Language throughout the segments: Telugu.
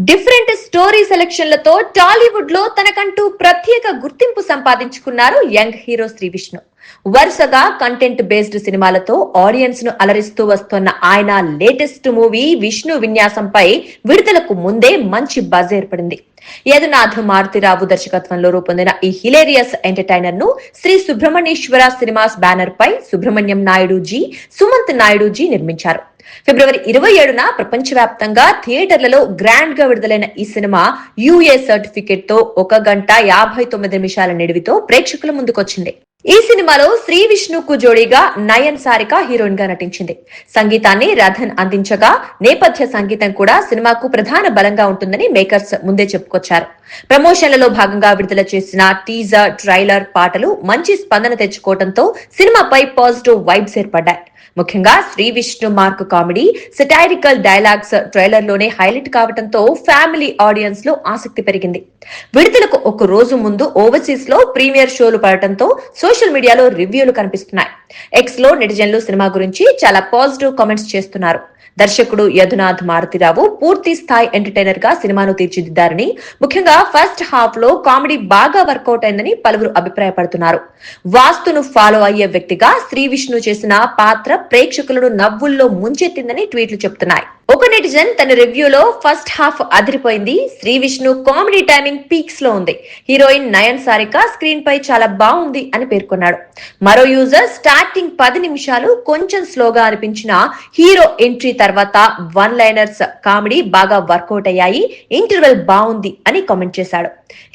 డిఫరెంట్ స్టోరీ సెలక్షన్లతో టాలీవుడ్ లో తనకంటూ ప్రత్యేక గుర్తింపు సంపాదించుకున్నారు యంగ్ హీరో శ్రీ విష్ణు. వరుసగా కంటెంట్ బేస్డ్ సినిమాలతో ఆడియన్స్ ను అలరిస్తూ వస్తున్న ఆయన లేటెస్ట్ మూవీ విష్ణు విన్యాసంపై విడుదలకు ముందే మంచి బజ్ ఏర్పడింది. యదునాథ్ మారుతిరావు దర్శకత్వంలో రూపొందిన ఈ హిలేరియస్ ఎంటర్టైనర్ ను శ్రీ సుబ్రహ్మణ్యేశ్వర సినిమాస్ బ్యానర్ పై సుబ్రహ్మణ్యం నాయుడు జీ, సుమంత్ నాయుడు జీ నిర్మించారు. ఫిబ్రవరి 27న ప్రపంచవ్యాప్తంగా థియేటర్లలో గ్రాండ్ గా విడుదలైన ఈ సినిమా యుఏ సర్టిఫికెట్ తో 1 గంట 59 నిమిషాల నిడివితో ప్రేక్షకుల ముందుకొచ్చింది. ఈ సినిమాలో శ్రీ విష్ణుకు జోడీగా నయన్ సారిక హీరోయిన్ గా నటించింది. సంగీతాన్ని రథన్ అందించగా నేపథ్య సంగీతం కూడా సినిమాకు ప్రధాన బలంగా ఉంటుందని మేకర్స్ ముందే చెప్పుకొచ్చారు. ప్రమోషన్లలో భాగంగా విడుదల చేసిన టీజర్, ట్రైలర్ పాటలు మంచి స్పందన తెచ్చుకోవడంతో సినిమాపై పాజిటివ్ వైబ్స్ ఏర్పడ్డాయి. ముఖ్యంగా Shri Vishnu mark comedy, satirical dialogues trailer లోనే హైలైట్ కావడంతో ఫ్యామిలీ ఆడియన్స్ లో ఆసక్తి పెరిగింది. విడుదలకు ఒక రోజు ముందు ఓవర్సీస్ లో ప్రీమియర్ షోలు పడటంతో సోషల్ మీడియాలో రివ్యూలు కనిపిస్తున్నాయి. ఎక్స్ లో నెటిజన్లు సినిమా గురించి చాలా పాజిటివ్ కామెంట్స్ చేస్తున్నారు. దర్శకుడు యదునాథ్ మారుతిరావు పూర్తి స్థాయి ఎంటర్టైనర్ గా సినిమాను తీర్చిదిద్దారని, ముఖ్యంగా ఫస్ట్ హాఫ్ లో కామెడీ బాగా వర్కౌట్ అయిందని పలువురు అభిప్రాయపడుతున్నారు. వాస్తును ఫాలో అయ్యే వ్యక్తిగా శ్రీ విష్ణు చేసిన పాత్ర ప్రేక్షకులను నవ్వుల్లో ముంచెత్తిందని ట్వీట్లు చెప్తున్నాయి. ఒక నెటిజన్ తన రివ్యూలో ఫస్ట్ హాఫ్ అదిరిపోయింది, Shri Vishnu comedy timing peaks లో ఉంది, హీరోయిన్ నయన్ సారిక స్క్రీన్ పై చాలా బాగుంది అని పేర్కొన్నాడు. మరో యూజర్ స్టార్టింగ్ 10 నిమిషాలు కొంచెం స్లోగా అనిపించిన హీరో ఎంట్రీ తర్వాత వన్ లైనర్స్ కామెడీ బాగా వర్కౌట్ అయ్యాయి, ఇంటర్వెల్ బాగుంది అని కామెంట్ చేశాడు.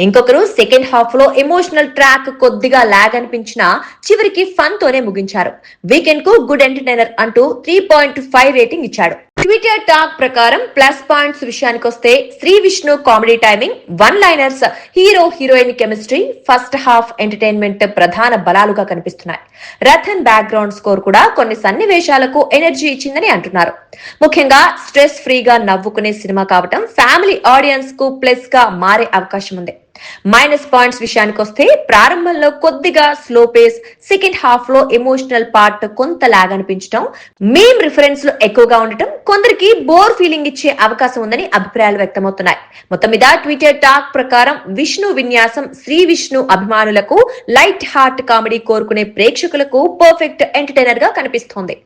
ఇంకొకరు సెకండ్ హాఫ్ లో ఎమోషనల్ ట్రాక్ కొద్దిగా లాగ్ అనిపించిన చివరికి ఫన్ తోనే ముగించారు. వీకెండ్ కు గుడ్ ఎంటర్టైనర్ అంటూ 3.5 రేటింగ్ ఇచ్చాడు. ట్విట్టర్ టాక్ ప్రకారం ప్లస్ పాయింట్స్ విషయానికొస్తే Shri Vishnu comedy timing, one liners, hero heroine chemistry, first half entertainment ప్రధాన బలాలుగా కనిపిస్తున్నాయి. రథన్ బ్యాక్గ్రౌండ్ స్కోర్ కూడా కొన్ని సన్నివేశాలకు ఎనర్జీ ఇచ్చిందని అంటున్నారు. ముఖ్యంగా స్ట్రెస్ ఫ్రీగా నవ్వుకునే సినిమా కావటం ఫ్యామిలీ ఆడియన్స్ కు ప్లస్ గా మారే అవకాశం ఉంది. మైనస్ పాయింట్స్ విషయానికొస్తే ప్రారంభంలో కొద్దిగా స్లో పేస్, సెకండ్ హాఫ్ లో ఎమోషనల్ పార్ట్ కొంత లాగ్ అనిపించడం, మీమ్ రిఫరెన్స్ లు ఎక్కువగా ఉండటం కొందరికి బోర్ ఫీలింగ్ ఇచ్చే అవకాశం ఉందని అభిప్రాయాలు వ్యక్తమవుతున్నాయి. మొత్తం మీద ట్విట్టర్ టాక్ ప్రకారం విష్ణు విన్యాసం శ్రీ విష్ణు అభిమానులకు, లైట్ హార్ట్ కామెడీ కోరుకునే ప్రేక్షకులకు పర్ఫెక్ట్ ఎంటర్టైనర్ గా కనిపిస్తోంది.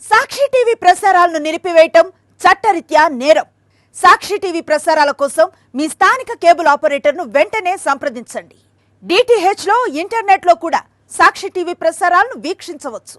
సాక్షి టీవీ ప్రసారాలను నిలిపివేయటం చట్టరీత్యా నేరం. సాక్షి టీవీ ప్రసారాల కోసం మీ స్థానిక కేబుల్ ఆపరేటర్ను వెంటనే సంప్రదించండి. డిటిహెచ్ లో, ఇంటర్నెట్ లో కూడా సాక్షి టీవీ ప్రసారాలను వీక్షించవచ్చు.